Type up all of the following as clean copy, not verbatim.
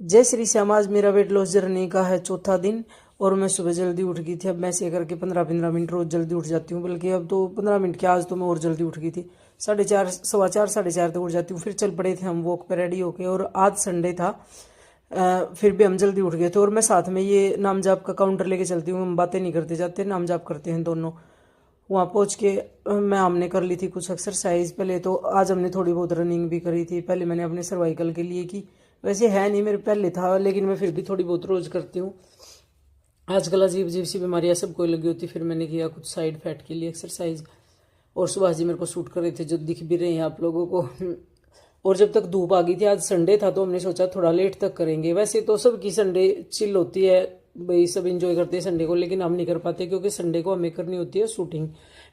जय श्री श्याम। आज मेरा वेट लॉस जर्नी का है चौथा दिन और मैं सुबह जल्दी उठ गई थी। अब मैं ऐसे करके 15-15 मिनट रोज जल्दी उठ जाती हूँ, बल्कि अब तो 15 मिनट क्या, आज तो मैं और जल्दी उठ गई थी। 4:30 4:15 4:30 तक उठ जाती हूँ। फिर चल पड़े थे हम वॉक पे रेडी होके, और आज संडे था। फिर भी हम जल्दी उठ गए थे, और मैं साथ में ये नाम जाप का काउंटर लेके चलती हूँ। हम बातें नहीं करते जाते, नाम जाप करते हैं दोनों। वहाँ पहुँच के मैं हमने कर ली थी कुछ एक्सरसाइज। पहले तो आज हमने थोड़ी बहुत रनिंग भी करी थी। पहले मैंने अपने सर्वाइकल के लिए की, वैसे है नहीं मेरे पहले था, लेकिन मैं फिर भी थोड़ी बहुत रोज करती हूँ। आजकल अजीब अजीब सी बीमारियां सबको लगी होती, फिर मैंने किया कुछ साइड फैट के लिए एक्सरसाइज। और सुभाष जी मेरे को शूट कर रहे थे, जो दिख भी रहे हैं आप लोगों को। और जब तक धूप आ गई थी, आज संडे था तो हमने सोचा थोड़ा लेट तक करेंगे। वैसे तो सबकी संडे चिल होती है भाई, सब इंजॉय करते हैं संडे को, लेकिन हम नहीं कर पाते क्योंकि संडे को हमें करनी होती है शूटिंग।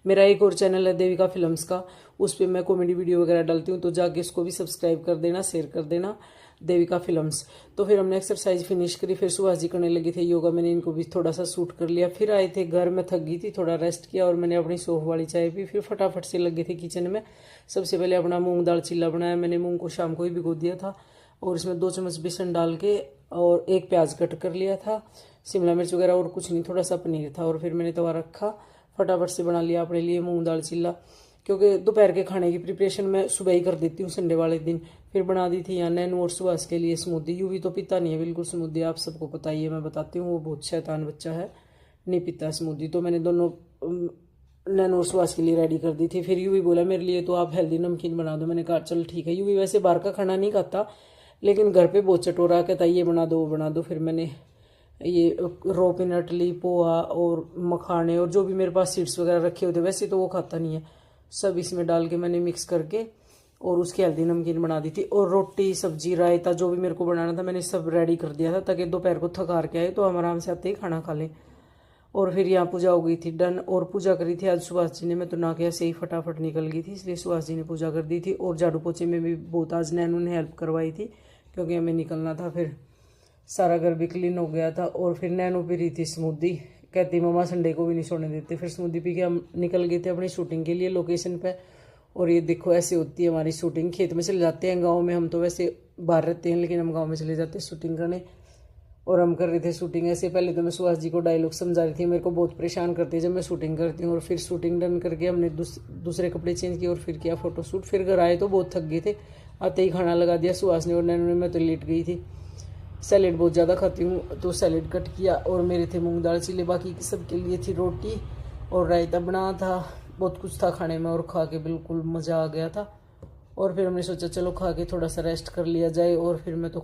मेरा एक और चैनल है देविका फिल्म्स का, उस पर मैं कॉमेडी वीडियो वगैरह डालती हूँ, तो जाके उसको भी सब्सक्राइब कर देना, शेयर कर देना, देविका फिल्म्स। तो फिर हमने एक्सरसाइज फिनिश करी, फिर सुभाष जी करने लगे थे योगा। मैंने इनको भी थोड़ा सा शूट कर लिया। फिर आए थे घर में, थक गई थी, थोड़ा रेस्ट किया, और मैंने अपनी सौंफ वाली चाय पी। फिर फटाफट से लग गए थे किचन में। सबसे पहले अपना मूंग दाल चिल्ला बनाया। मैंने मूंग को शाम को ही भिगो दिया था, और इसमें 2 चम्मच बेसन डाल के और 1 प्याज कट कर लिया था, शिमला मिर्च वगैरह, और कुछ नहीं, थोड़ा सा पनीर था। और फिर मैंने तवा रखा, फटाफट से बना लिया अपने लिए मूंग दाल चिल्ला, क्योंकि दोपहर के खाने की प्रिपरेशन मैं सुबह ही कर देती हूँ संडे वाले दिन। फिर बना दी थी यहाँ नैनू और सुहास के लिए स्मूदी। यूं भी तो पीता नहीं है बिल्कुल स्मूदी, आप सबको पता ही है, मैं बताती हूँ, वो बहुत शैतान बच्चा है, नहीं पीता स्मूदी। तो मैंने दोनों नैनू और सुहास के लिए रेडी कर दी थी। फिर यूं भी बोला मेरे लिए तो आप हेल्दी नमकीन बना दो। मैंने कहा चल ठीक है। यूं भी वैसे बाहर का खाना नहीं खाता, लेकिन घर पे बहुत चटोरा कहता ये बना दो वो बना दो। फिर मैंने ये रो पीनट ली, पोहा और मखाने, और जो भी मेरे पास सीड्स वगैरह रखे होते, वैसे तो वो खाता नहीं है, सब इसमें डाल के मैंने मिक्स करके और उसकी हेल्दी नमकीन बना दी थी। और रोटी सब्जी रायता जो भी मेरे को बनाना था मैंने सब रेडी कर दिया था, ताकि दोपहर को थक हार के आए तो हम आराम से आते ही खाना खा लें। और फिर यहाँ पूजा हो गई थी डन, और पूजा करी थी आज सुभाष जी ने। मैं तो ना के ऐसे ही फटाफट निकल गई थी, इसलिए सुभाष जी ने पूजा कर दी थी। और झाड़ू पोछे में भी बहुत आज नैनू ने हेल्प करवाई थी, क्योंकि हमें निकलना था। फिर सारा घर भी क्लीन हो गया था। और फिर नैनू पी रही थी स्मूदी, कहती मम्मा संडे को भी नहीं सोने देते। फिर स्मूदी पी के हम निकल गए थे अपनी शूटिंग के लिए लोकेशन पे। और ये देखो ऐसे होती है हमारी शूटिंग, खेत में चले जाते हैं। गाँव में हम तो वैसे बाहर रहते हैं, लेकिन हम गाँव में चले जाते हैं शूटिंग करने। और हम कर रहे थे शूटिंग ऐसे। पहले तो मैं सुहास जी को डायलॉग समझा रही थी, मेरे को बहुत परेशान करती है जब मैं शूटिंग करती हूँ। और फिर शूटिंग डन करके हमने दूसरे कपड़े चेंज किए और फिर किया फोटो शूट। फिर घर आए तो बहुत थक गए थे, आते ही खाना लगा दिया सुहास ने और नैनू ने। मैं तो लेट गई थी। सैलेड बहुत ज़्यादा खाती हूँ, तो सैलेड कट किया। और मेरे थे मूंग दाल चिल्ले, बाकी सबके लिए थी रोटी और रायता बना था। बहुत कुछ था खाने में, और खा के बिल्कुल मज़ा आ गया था। और फिर हमने सोचा चलो खा के थोड़ा सा रेस्ट कर लिया जाए। और फिर मैं तो